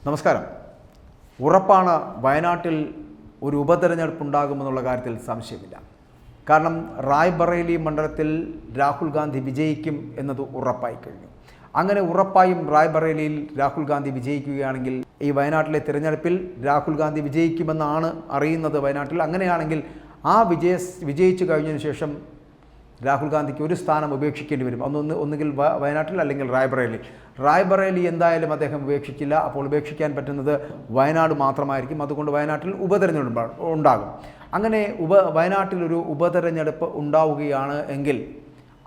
നമസ്കാരം. ഉറപ്പാണ് വയനാട്ടിൽ ഒരു ഉപതെരഞ്ഞെടുപ്പ് ഉണ്ടാകുമെന്നുള്ള കാര്യത്തിൽ സംശയമില്ല. കാരണം റായ്ബറേലി മണ്ഡലത്തിൽ രാഹുൽ ഗാന്ധി വിജയിക്കും എന്നത് ഉറപ്പായി കഴിഞ്ഞു. അങ്ങനെ ഉറപ്പായും റായ്ബറേലിയിൽ രാഹുൽ ഗാന്ധി വിജയിക്കുകയാണെങ്കിൽ ഈ വയനാട്ടിലെ തിരഞ്ഞെടുപ്പിൽ രാഹുൽ ഗാന്ധി വിജയിക്കുമെന്നാണ് അറിയുന്നത് വയനാട്ടിൽ. അങ്ങനെയാണെങ്കിൽ ആ വിജയിച്ചു കഴിഞ്ഞതിന് ശേഷം രാഹുൽ ഗാന്ധിക്ക് ഒരു സ്ഥാനം ഉപേക്ഷിക്കേണ്ടി വരും. ഒന്നുകിൽ വയനാട്ടിൽ അല്ലെങ്കിൽ റായ്ബറേലി എന്തായാലും അദ്ദേഹം ഉപേക്ഷിക്കില്ല. അപ്പോൾ ഉപേക്ഷിക്കാൻ പറ്റുന്നത് വയനാട് മാത്രമായിരിക്കും. അതുകൊണ്ട് വയനാട്ടിൽ ഉപതെരഞ്ഞെടുപ്പ് ഉണ്ടാകും. അങ്ങനെ വയനാട്ടിൽ ഒരു ഉപതെരഞ്ഞെടുപ്പ് ഉണ്ടാവുകയാണ് എങ്കിൽ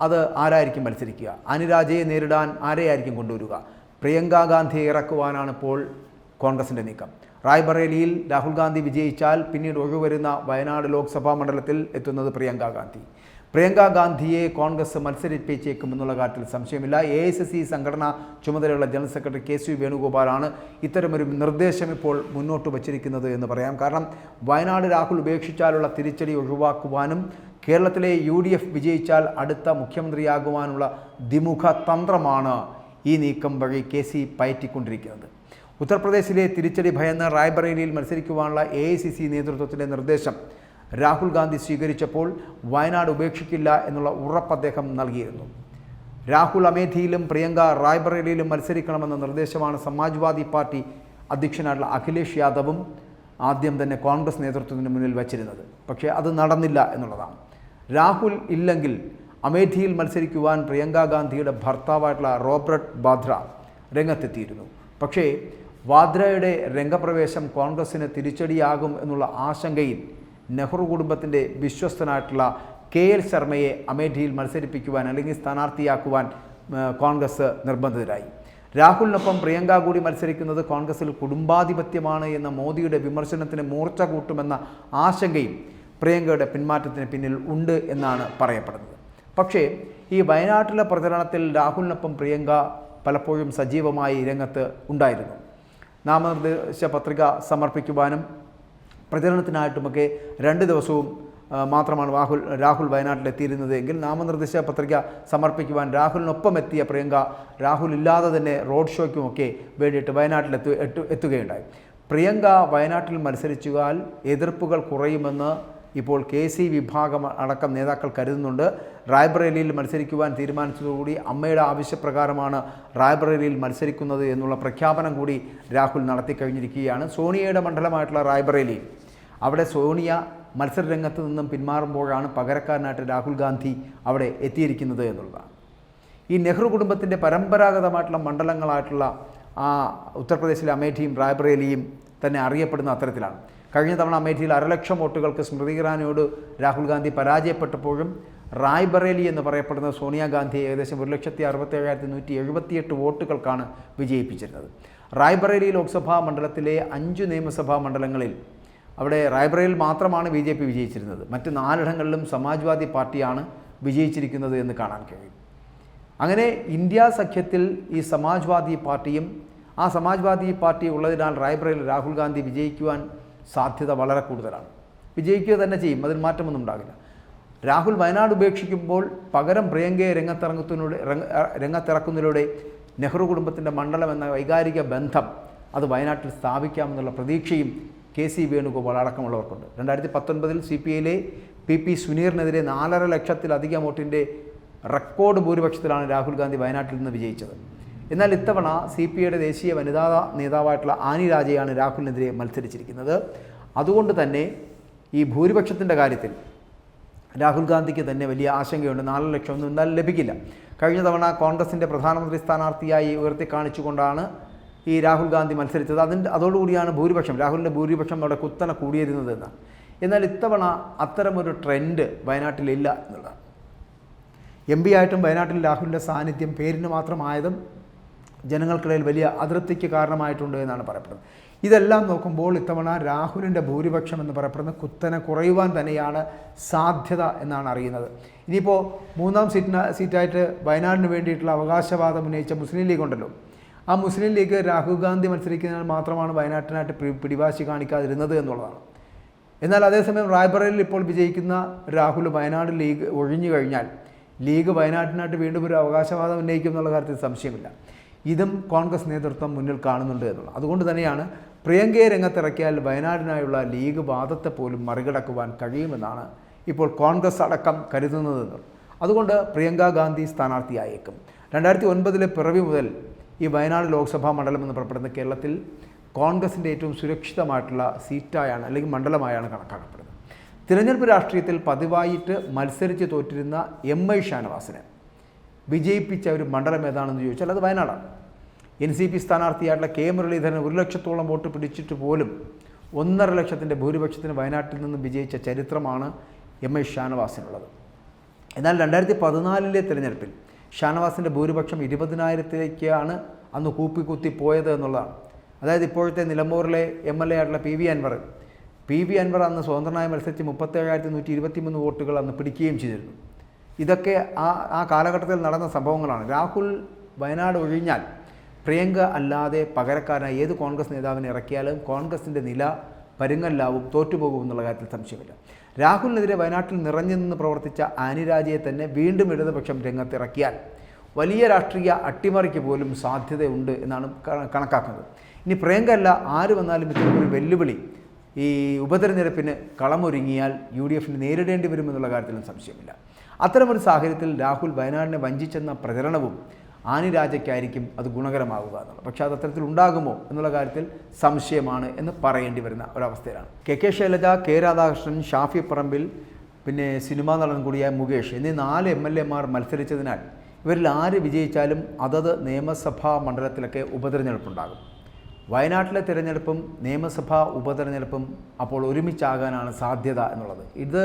അത് ആരായിരിക്കും മത്സരിക്കുക? അനുരാജയെ നേരിടാൻ ആരെയായിരിക്കും കൊണ്ടുവരിക? പ്രിയങ്ക ഗാന്ധിയെ ഇറക്കുവാനാണ് ഇപ്പോൾ കോൺഗ്രസിൻ്റെ നീക്കം. റായ്ബറേലിയിൽ രാഹുൽ ഗാന്ധി വിജയിച്ചാൽ പിന്നീട് ഒഴിവരുന്ന വയനാട് ലോക്സഭാ മണ്ഡലത്തിൽ എത്തുന്നത് പ്രിയങ്ക ഗാന്ധിയെ കോൺഗ്രസ് മത്സരിപ്പിച്ചേക്കുമെന്നുള്ള കാര്യത്തിൽ സംശയമില്ല. AICC സംഘടനാ ചുമതലയുള്ള ജനറൽ സെക്രട്ടറി KC വേണുഗോപാലാണ് ഇത്തരമൊരു നിർദ്ദേശം ഇപ്പോൾ മുന്നോട്ട് വച്ചിരിക്കുന്നത് എന്ന് പറയാം. കാരണം വയനാട് രാഹുൽ ഉപേക്ഷിച്ചാലുള്ള തിരിച്ചടി ഒഴിവാക്കുവാനും കേരളത്തിലെ UDF വിജയിച്ചാൽ അടുത്ത മുഖ്യമന്ത്രിയാകുവാനുള്ള ദ്വിമുഖ തന്ത്രമാണ് ഈ നീക്കം വഴി KC പയറ്റിക്കൊണ്ടിരിക്കുന്നത്. ഉത്തർപ്രദേശിലെ തിരിച്ചടി ഭയന്ന് റായ്ബറേലിയിൽ മത്സരിക്കുവാനുള്ള AICC നേതൃത്വത്തിൻ്റെ നിർദ്ദേശം രാഹുൽ ഗാന്ധി സ്വീകരിച്ചപ്പോൾ വയനാട് ഉപേക്ഷിക്കില്ല എന്നുള്ള ഉറപ്പ് അദ്ദേഹം നൽകിയിരുന്നു. രാഹുൽ അമേഠിയിലും പ്രിയങ്ക റായ്ബറേലിയിലും മത്സരിക്കണമെന്ന നിർദ്ദേശമാണ് സമാജ്വാദി പാർട്ടി അധ്യക്ഷനായിട്ടുള്ള അഖിലേഷ് യാദവും ആദ്യം തന്നെ കോൺഗ്രസ് നേതൃത്വത്തിന് മുന്നിൽ വച്ചിരുന്നത്. പക്ഷേ അത് നടന്നില്ല എന്നുള്ളതാണ്. രാഹുൽ ഇല്ലെങ്കിൽ അമേഠിയിൽ മത്സരിക്കുവാൻ പ്രിയങ്ക ഗാന്ധിയുടെ ഭർത്താവായിട്ടുള്ള റോബർട്ട് വാദ്ര രംഗത്തെത്തിയിരുന്നു. പക്ഷേ വാദ്രയുടെ രംഗപ്രവേശം കോൺഗ്രസ്സിന് തിരിച്ചടിയാകും എന്നുള്ള ആശങ്കയിൽ നെഹ്റു കുടുംബത്തിൻ്റെ വിശ്വസ്തനായിട്ടുള്ള KL ശർമ്മയെ അമേഠിയിൽ മത്സരിപ്പിക്കുവാൻ അല്ലെങ്കിൽ സ്ഥാനാർത്ഥിയാക്കുവാൻ കോൺഗ്രസ് നിർബന്ധിതരായി. രാഹുലിനൊപ്പം പ്രിയങ്ക കൂടി മത്സരിക്കുന്നത് കോൺഗ്രസിൽ കുടുംബാധിപത്യമാണ് എന്ന മോദിയുടെ വിമർശനത്തിന് മൂർച്ച കൂട്ടുമെന്ന ആശങ്കയും പ്രിയങ്കയുടെ പിന്മാറ്റത്തിന് പിന്നിൽ ഉണ്ട് എന്നാണ് പറയപ്പെടുന്നത്. പക്ഷേ ഈ വയനാട്ടിലെ പ്രചരണത്തിൽ രാഹുലിനൊപ്പം പ്രിയങ്ക പലപ്പോഴും സജീവമായി രംഗത്ത് ഉണ്ടായിരുന്നു. നാമനിർദ്ദേശ പത്രിക സമർപ്പിക്കുവാനും പ്രചരണത്തിനായിട്ടുമൊക്കെ 2 ദിവസവും മാത്രമാണ് രാഹുൽ വയനാട്ടിലെത്തിയിരുന്നത് എങ്കിൽ നാമനിർദ്ദേശ പത്രിക സമർപ്പിക്കുവാൻ രാഹുലിനൊപ്പം എത്തിയ പ്രിയങ്ക രാഹുൽ ഇല്ലാതെ തന്നെ റോഡ് ഷോയ്ക്കുമൊക്കെ വേണ്ടിയിട്ട് എത്തുകയുണ്ടായി. പ്രിയങ്ക വയനാട്ടിൽ മത്സരിച്ചാൽ എതിർപ്പുകൾ കുറയുമെന്ന് ഇപ്പോൾ KC വിഭാഗം അടക്കം നേതാക്കൾ കരുതുന്നുണ്ട്. റായ്ബറേലിയിൽ മത്സരിക്കുവാൻ തീരുമാനിച്ചതോടുകൂടി അമ്മയുടെ ആവശ്യപ്രകാരമാണ് റായ്ബറേലിയിൽ മത്സരിക്കുന്നത് എന്നുള്ള പ്രഖ്യാപനം കൂടി രാഹുൽ നടത്തിക്കഴിഞ്ഞിരിക്കുകയാണ്. സോണിയയുടെ മണ്ഡലമായിട്ടുള്ള റായ്ബറേലിയിൽ അവിടെ സോണിയ മത്സരരംഗത്ത് നിന്നും പിന്മാറുമ്പോഴാണ് പകരക്കാരനായിട്ട് രാഹുൽ ഗാന്ധി അവിടെ എത്തിയിരിക്കുന്നത് എന്നുള്ളതാണ്. ഈ നെഹ്റു കുടുംബത്തിൻ്റെ പരമ്പരാഗതമായിട്ടുള്ള മണ്ഡലങ്ങളായിട്ടുള്ള ഉത്തർപ്രദേശിലെ അമേഠിയും റായ്ബറേലിയും തന്നെ അറിയപ്പെടുന്ന അത്തരത്തിലാണ്. കഴിഞ്ഞ തവണ അമേഠിയിൽ 1,00,000 വോട്ടുകൾക്ക് സ്മൃതി ഇറാനിയോട് രാഹുൽ ഗാന്ധി പരാജയപ്പെട്ടപ്പോഴും റായ്ബറേലി എന്ന് പറയപ്പെടുന്ന സോണിയാഗാന്ധി ഏകദേശം 1,67,178 വോട്ടുകൾക്കാണ് വിജയിപ്പിച്ചിരുന്നത്. റായ്ബറേലി ലോക്സഭാ മണ്ഡലത്തിലെ 5 നിയമസഭാ മണ്ഡലങ്ങളിൽ അവിടെ റായ്ബറേലിയിൽ മാത്രമാണ് BJP വിജയിച്ചിരുന്നത്. മറ്റ് 4 സമാജ്വാദി പാർട്ടിയാണ് വിജയിച്ചിരിക്കുന്നത് എന്ന് കാണാൻ കഴിയും. അങ്ങനെ ഇന്ത്യ സഖ്യത്തിൽ ഈ സമാജ്വാദി പാർട്ടിയും ആ സമാജ്വാദി പാർട്ടി ഉള്ളതിനാൽ റായ്ബറേലിയിൽ രാഹുൽ ഗാന്ധി വിജയിക്കുവാൻ സാധ്യത വളരെ കൂടുതലാണ്. വിജയിക്കുക തന്നെ ചെയ്യും, അതിൽ മാറ്റമൊന്നും ഉണ്ടാകില്ല. രാഹുൽ വയനാട് ഉപേക്ഷിക്കുമ്പോൾ പകരം പ്രിയങ്കയെ രംഗത്തിറക്കുന്നതിലൂടെ നെഹ്റു കുടുംബത്തിൻ്റെ മണ്ഡലം എന്ന വൈകാരിക ബന്ധം അത് വയനാട്ടിൽ സ്ഥാപിക്കാമെന്നുള്ള പ്രതീക്ഷയും KC വേണുഗോപാൽ അടക്കമുള്ളവർക്കുണ്ട്. 2019 CPIയിലെ PP സുനീറിനെതിരെ 4.5 ലക്ഷത്തിലധികം വോട്ടിൻ്റെ റെക്കോർഡ് ഭൂരിപക്ഷത്തിലാണ് രാഹുൽ ഗാന്ധി വയനാട്ടിൽ നിന്ന് വിജയിച്ചത്. എന്നാൽ ഇത്തവണ CPIയുടെ ദേശീയ വനിതാ നേതാവായിട്ടുള്ള ആനി രാജയാണ് രാഹുലിനെതിരെ മത്സരിച്ചിരിക്കുന്നത്. അതുകൊണ്ട് തന്നെ ഈ ഭൂരിപക്ഷത്തിൻ്റെ കാര്യത്തിൽ രാഹുൽ ഗാന്ധിക്ക് തന്നെ വലിയ ആശങ്കയുണ്ട്. 4 ലക്ഷമൊന്നും എന്തായാലും ലഭിക്കില്ല. കഴിഞ്ഞ തവണ കോൺഗ്രസിൻ്റെ പ്രധാനമന്ത്രി സ്ഥാനാർത്ഥിയായി ഉയർത്തിക്കാണിച്ചുകൊണ്ടാണ് ഈ രാഹുൽ ഗാന്ധി മത്സരിച്ചത്. അതോടുകൂടിയാണ് രാഹുലിൻ്റെ ഭൂരിപക്ഷം അവിടെ കുത്തനെ കൂടിയിരുന്നത് എന്നാണ്. എന്നാൽ ഇത്തവണ അത്തരമൊരു ട്രെൻഡ് വയനാട്ടിലില്ല എന്നുള്ളതാണ്. MP ആയിട്ടും വയനാട്ടിൽ രാഹുലിൻ്റെ സാന്നിധ്യം പേരിന് മാത്രമായതും ജനങ്ങൾക്കിടയിൽ വലിയ അതൃപ്തിക്ക് കാരണമായിട്ടുണ്ട് എന്നാണ് പറയപ്പെടുന്നത്. ഇതെല്ലാം നോക്കുമ്പോൾ ഇത്തവണ രാഹുലിൻ്റെ ഭൂരിപക്ഷം എന്ന് പറയപ്പെടുന്നത് കുത്തനെ കുറയുവാൻ തന്നെയാണ് സാധ്യത എന്നാണ് അറിയുന്നത്. ഇനിയിപ്പോൾ 3ാം സീറ്റായിട്ട് വയനാടിന് വേണ്ടിയിട്ടുള്ള അവകാശവാദം ഉന്നയിച്ച മുസ്ലിം ലീഗ് ഉണ്ടല്ലോ, ആ മുസ്ലിം ലീഗ് രാഹുൽ ഗാന്ധി മത്സരിക്കുന്നതിനാൽ മാത്രമാണ് വയനാട്ടിനായിട്ട് പിടിവാശി കാണിക്കാതിരുന്നത് എന്നുള്ളതാണ്. എന്നാൽ അതേസമയം റായ്ബറേലിയിൽ ഇപ്പോൾ വിജയിക്കുന്ന രാഹുൽ വയനാട് ലീഗ് ഒഴിഞ്ഞു കഴിഞ്ഞാൽ ലീഗ് വയനാട്ടിനായിട്ട് വീണ്ടും ഒരു അവകാശവാദം ഉന്നയിക്കും എന്നുള്ള കാര്യത്തിൽ സംശയമില്ല. ഇതും കോൺഗ്രസ് നേതൃത്വം മുന്നിൽ കാണുന്നുണ്ട് എന്നുള്ളത്. അതുകൊണ്ട് തന്നെയാണ് പ്രിയങ്കയെ രംഗത്തിറക്കിയാൽ വയനാടിനായുള്ള ലീഗ് വാദത്തെ പോലും മറികടക്കുവാൻ കഴിയുമെന്നാണ് ഇപ്പോൾ കോൺഗ്രസ് അടക്കം കരുതുന്നതെന്നുള്ളത്. അതുകൊണ്ട് പ്രിയങ്ക ഗാന്ധി സ്ഥാനാർത്ഥിയായേക്കും. 2009 പിറവി മുതൽ ഈ വയനാട് ലോക്സഭാ മണ്ഡലം എന്ന് പറയപ്പെടുന്ന കേരളത്തിൽ കോൺഗ്രസിൻ്റെ ഏറ്റവും സുരക്ഷിതമായിട്ടുള്ള സീറ്റായാണ് അല്ലെങ്കിൽ മണ്ഡലമായാണ് കണക്കാക്കപ്പെടുന്നത്. തിരഞ്ഞെടുപ്പ് രാഷ്ട്രീയത്തിൽ പതിവായിട്ട് മത്സരിച്ച് തോറ്റിരുന്ന MI ഷാനവാസിനെ വിജയിപ്പിച്ച ഒരു മണ്ഡലം ഏതാണെന്ന് ചോദിച്ചാൽ അത് വയനാടാണ്. NCP സ്ഥാനാർത്ഥിയായിട്ടുള്ള K മുരളീധരൻ 1 ലക്ഷത്തോളം വോട്ട് പിടിച്ചിട്ട് പോലും 1.5 ലക്ഷത്തിൻ്റെ ഭൂരിപക്ഷത്തിന് വയനാട്ടിൽ നിന്ന് വിജയിച്ച ചരിത്രമാണ് MI ഷാനവാസിനുള്ളത്. എന്നാൽ 2014 തിരഞ്ഞെടുപ്പിൽ ഷാനവാസിൻ്റെ ഭൂരിപക്ഷം 20,000-ലേക്കാണ് അന്ന് കൂപ്പിക്കുത്തി പോയത് എന്നുള്ളതാണ്. അതായത് ഇപ്പോഴത്തെ നിലമ്പൂരിലെ MLA ആയിട്ടുള്ള PV അൻവർ അന്ന് സ്വതന്ത്രനായി മത്സരിച്ച് 37,123 വോട്ടുകൾ അന്ന് പിടിക്കുകയും ചെയ്തിരുന്നു. ഇതൊക്കെ ആ കാലഘട്ടത്തിൽ നടന്ന സംഭവങ്ങളാണ്. രാഹുൽ വയനാട് ഒഴിഞ്ഞാൽ പ്രിയങ്ക അല്ലാതെ പകരക്കാരനായി ഏത് കോൺഗ്രസ് നേതാവിനെ ഇറക്കിയാലും കോൺഗ്രസിൻ്റെ നില പരുങ്ങല്ലാവും, തോറ്റുപോകും എന്നുള്ള കാര്യത്തിൽ സംശയമില്ല. രാഹുലിനെതിരെ വയനാട്ടിൽ നിറഞ്ഞു നിന്ന് പ്രവർത്തിച്ച ആനി രാജയെ തന്നെ വീണ്ടും ഇടതുപക്ഷം രംഗത്തിറക്കിയാൽ വലിയ രാഷ്ട്രീയ അട്ടിമറിക്ക് പോലും സാധ്യതയുണ്ട് എന്നാണ് കണക്കാക്കുന്നത്. ഇനി പ്രിയങ്ക അല്ല ആര് വന്നാലും ഇത്തരമൊരു വെല്ലുവിളി ഈ ഉപതെരഞ്ഞെടുപ്പിന് കളമൊരുങ്ങിയാൽ UDF നേരിടേണ്ടി വരുമെന്നുള്ള കാര്യത്തിലും സംശയമില്ല. അത്തരമൊരു സാഹചര്യത്തിൽ രാഹുൽ വയനാടിനെ വഞ്ചിച്ചെന്ന പ്രചരണവും ആനി രാജയ്ക്കായിരിക്കും അത് ഗുണകരമാവുക എന്നുള്ളത്. പക്ഷേ അത് അത്തരത്തിൽ ഉണ്ടാകുമോ എന്നുള്ള കാര്യത്തിൽ സംശയമാണ് എന്ന് പറയേണ്ടി വരുന്ന ഒരവസ്ഥയിലാണ്. KK ശൈലജ, K രാധാകൃഷ്ണൻ, ഷാഫി പറമ്പിൽ, പിന്നെ സിനിമാ നടൻ കൂടിയായ മുകേഷ് എന്നീ 4 MLA-മാർ മത്സരിച്ചതിനാൽ ഇവരിൽ ആര് വിജയിച്ചാലും അതത് നിയമസഭാ മണ്ഡലത്തിലൊക്കെ ഉപതെരഞ്ഞെടുപ്പുണ്ടാകും. വയനാട്ടിലെ തിരഞ്ഞെടുപ്പും നിയമസഭാ ഉപതെരഞ്ഞെടുപ്പും അപ്പോൾ ഒരുമിച്ചാകാനാണ് സാധ്യത എന്നുള്ളത്. ഇത്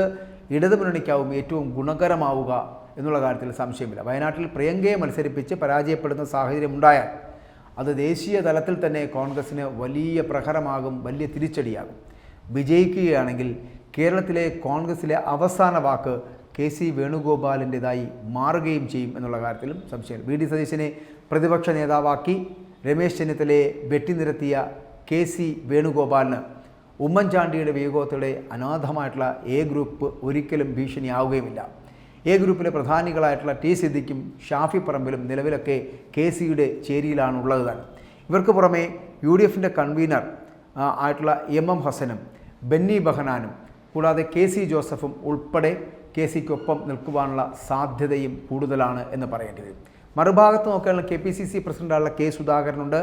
ഇടതുമുന്നണിക്കാവും ഏറ്റവും ഗുണകരമാവുക എന്നുള്ള കാര്യത്തിൽ സംശയമില്ല. വയനാട്ടിൽ പ്രിയങ്കയെ മത്സരിപ്പിച്ച് പരാജയപ്പെടുന്ന സാഹചര്യം ഉണ്ടായാൽ അത് ദേശീയ തലത്തിൽ തന്നെ കോൺഗ്രസിന് വലിയ പ്രഹരമാകും, വലിയ തിരിച്ചടിയാകും. വിജയിക്കുകയാണെങ്കിൽ കേരളത്തിലെ കോൺഗ്രസിലെ അവസാന വാക്ക് KC വേണുഗോപാലിൻ്റെതായി മാറുകയും ചെയ്യും എന്നുള്ള കാര്യത്തിലും സംശയമില്ല. VD സതീശനെ പ്രതിപക്ഷ നേതാവാക്കി രമേശ് ചെന്നിത്തലയെ വെട്ടിനിരത്തിയ KC വേണുഗോപാലിന് ഉമ്മൻചാണ്ടിയുടെ വിയോഗത്തോടെ അനാഥമായിട്ടുള്ള A ഗ്രൂപ്പ് ഒരിക്കലും ഭീഷണിയാവുകയുമില്ല. A ഗ്രൂപ്പിലെ പ്രധാനികളായിട്ടുള്ള T സിദ്ദിഖും ഷാഫി പറമ്പിലും നിലവിലൊക്കെ KCയുടെ ചേരിയിലാണുള്ളത് തന്നെ. ഇവർക്ക് പുറമെ UDFൻ്റെ കൺവീനർ ആയിട്ടുള്ള MM ഹസനും ബെന്നി ബഹനാനും കൂടാതെ KC ജോസഫും ഉൾപ്പെടെ KCക്കൊപ്പം നിൽക്കുവാനുള്ള സാധ്യതയും കൂടുതലാണ് എന്ന് പറയേണ്ടി വരും. മറുഭാഗത്ത് നോക്കുകയാണെങ്കിൽ KPCC പ്രസിഡൻ്റായുള്ള K സുധാകരനുണ്ട്.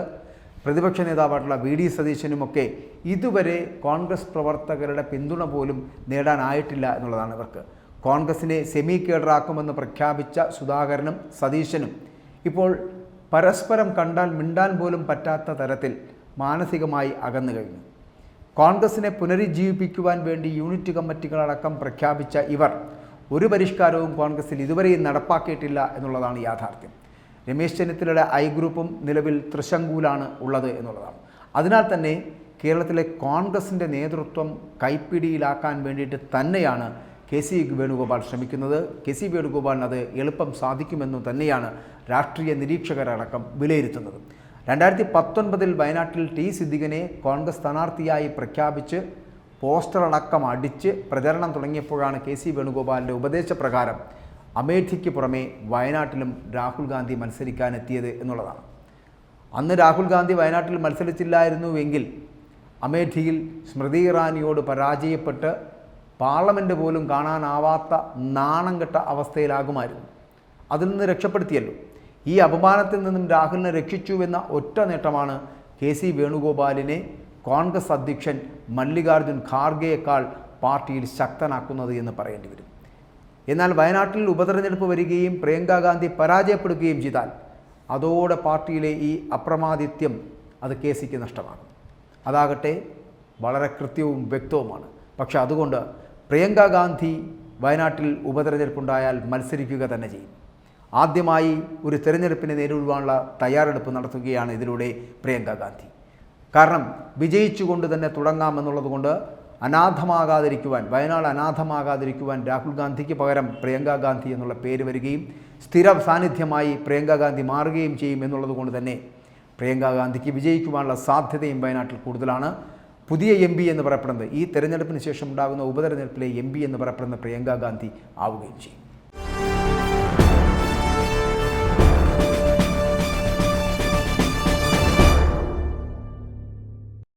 പ്രതിപക്ഷ നേതാവായിട്ടുള്ള VD സതീശനുമൊക്കെ ഇതുവരെ കോൺഗ്രസ് പ്രവർത്തകരുടെ പിന്തുണ പോലും നേടാനായിട്ടില്ല എന്നുള്ളതാണ് ഇവർക്ക്. കോൺഗ്രസിനെ സെമി കേഡറാക്കുമെന്ന് പ്രഖ്യാപിച്ച സുധാകരനും സതീശനും ഇപ്പോൾ പരസ്പരം കണ്ടാൽ മിണ്ടാൻ പോലും പറ്റാത്ത തരത്തിൽ മാനസികമായി അകന്നു കഴിഞ്ഞു. കോൺഗ്രസിനെ പുനരുജ്ജീവിപ്പിക്കുവാൻ വേണ്ടി യൂണിറ്റ് കമ്മിറ്റികളടക്കം പ്രഖ്യാപിച്ച ഇവർ ഒരു പരിഷ്കാരവും കോൺഗ്രസിൽ ഇതുവരെയും നടപ്പാക്കിയിട്ടില്ല എന്നുള്ളതാണ് യാഥാർത്ഥ്യം. രമേശ് ചെന്നിത്തലയുടെ I ഗ്രൂപ്പും നിലവിൽ തൃശങ്കൂലാണ് ഉള്ളത് എന്നുള്ളതാണ്. അതിനാൽ തന്നെ കേരളത്തിലെ കോൺഗ്രസിൻ്റെ നേതൃത്വം കൈപ്പിടിയിലാക്കാൻ വേണ്ടിയിട്ട് തന്നെയാണ് KC വേണുഗോപാൽ ശ്രമിക്കുന്നത്. KC വേണുഗോപാലിന് അത് എളുപ്പം സാധിക്കുമെന്നു തന്നെയാണ് രാഷ്ട്രീയ നിരീക്ഷകരടക്കം വിലയിരുത്തുന്നത്. 2019 വയനാട്ടിൽ T സിദ്ദിഖിനെ കോൺഗ്രസ് സ്ഥാനാർത്ഥിയായി പ്രഖ്യാപിച്ച് പോസ്റ്ററടക്കം അടിച്ച് പ്രചരണം തുടങ്ങിയപ്പോഴാണ് KC വേണുഗോപാലിൻ്റെ ഉപദേശപ്രകാരം അമേഠിക്ക് പുറമെ വയനാട്ടിലും രാഹുൽ ഗാന്ധി മത്സരിക്കാനെത്തിയത് എന്നുള്ളതാണ്. അന്ന് രാഹുൽ ഗാന്ധി വയനാട്ടിൽ മത്സരിച്ചില്ലായിരുന്നുവെങ്കിൽ അമേഠിയിൽ സ്മൃതി ഇറാനിയോട് പരാജയപ്പെട്ട് പാർലമെൻറ്റ് പോലും കാണാനാവാത്ത നാണം കെട്ട അവസ്ഥയിലാകുമായിരുന്നു. അതിൽ നിന്ന് രക്ഷപ്പെടുത്തിയല്ലോ. ഈ അപമാനത്തിൽ നിന്നും രാഹുലിനെ രക്ഷിച്ചുവെന്ന ഒറ്റ നേട്ടമാണ് KC വേണുഗോപാലിനെ കോൺഗ്രസ് അധ്യക്ഷൻ മല്ലികാർജുൻ ഖാർഗെയേക്കാൾ പാർട്ടിയിൽ ശക്തനാക്കുന്നത് എന്ന് പറയേണ്ടി വരും. എന്നാൽ വയനാട്ടിൽ ഉപതെരഞ്ഞെടുപ്പ് വരികയും പ്രിയങ്ക ഗാന്ധി പരാജയപ്പെടുകയും ചെയ്താൽ അതോടെ പാർട്ടിയിലെ ഈ അപ്രമാദിത്യം അത് KCക്ക് നഷ്ടമാകും. അതാകട്ടെ വളരെ കൃത്യവും വ്യക്തവുമാണ്. പക്ഷെ അതുകൊണ്ട് പ്രിയങ്ക ഗാന്ധി വയനാട്ടിൽ ഉപതെരഞ്ഞെടുപ്പുണ്ടായാൽ മത്സരിക്കുക തന്നെ ചെയ്യും. ആദ്യമായി ഒരു തെരഞ്ഞെടുപ്പിനെ നേരിടുവാനുള്ള തയ്യാറെടുപ്പ് നടത്തുകയാണ് ഇതിലൂടെ പ്രിയങ്ക ഗാന്ധി. കാരണം വിജയിച്ചുകൊണ്ട് തന്നെ തുടങ്ങാമെന്നുള്ളതുകൊണ്ട് അനാഥമാകാതിരിക്കുവാൻ, വയനാട് അനാഥമാകാതിരിക്കുവാൻ രാഹുൽ ഗാന്ധിക്ക് പകരം പ്രിയങ്ക ഗാന്ധി എന്നുള്ള പേര് വരികയും സ്ഥിര സാന്നിധ്യമായി പ്രിയങ്ക ഗാന്ധി മാറുകയും ചെയ്യും എന്നുള്ളത് കൊണ്ട് തന്നെ പ്രിയങ്ക ഗാന്ധിക്ക് വിജയിക്കുവാനുള്ള സാധ്യതയും വയനാട്ടിൽ കൂടുതലാണ്. പുതിയ MP എന്ന് പറയപ്പെടുന്നത് ഈ തെരഞ്ഞെടുപ്പിന് ശേഷം ഉണ്ടാകുന്ന ഉപതെരഞ്ഞെടുപ്പിലെ MP എന്ന് പറയപ്പെടുന്ന പ്രിയങ്ക ഗാന്ധി ആവുകയും ചെയ്യും.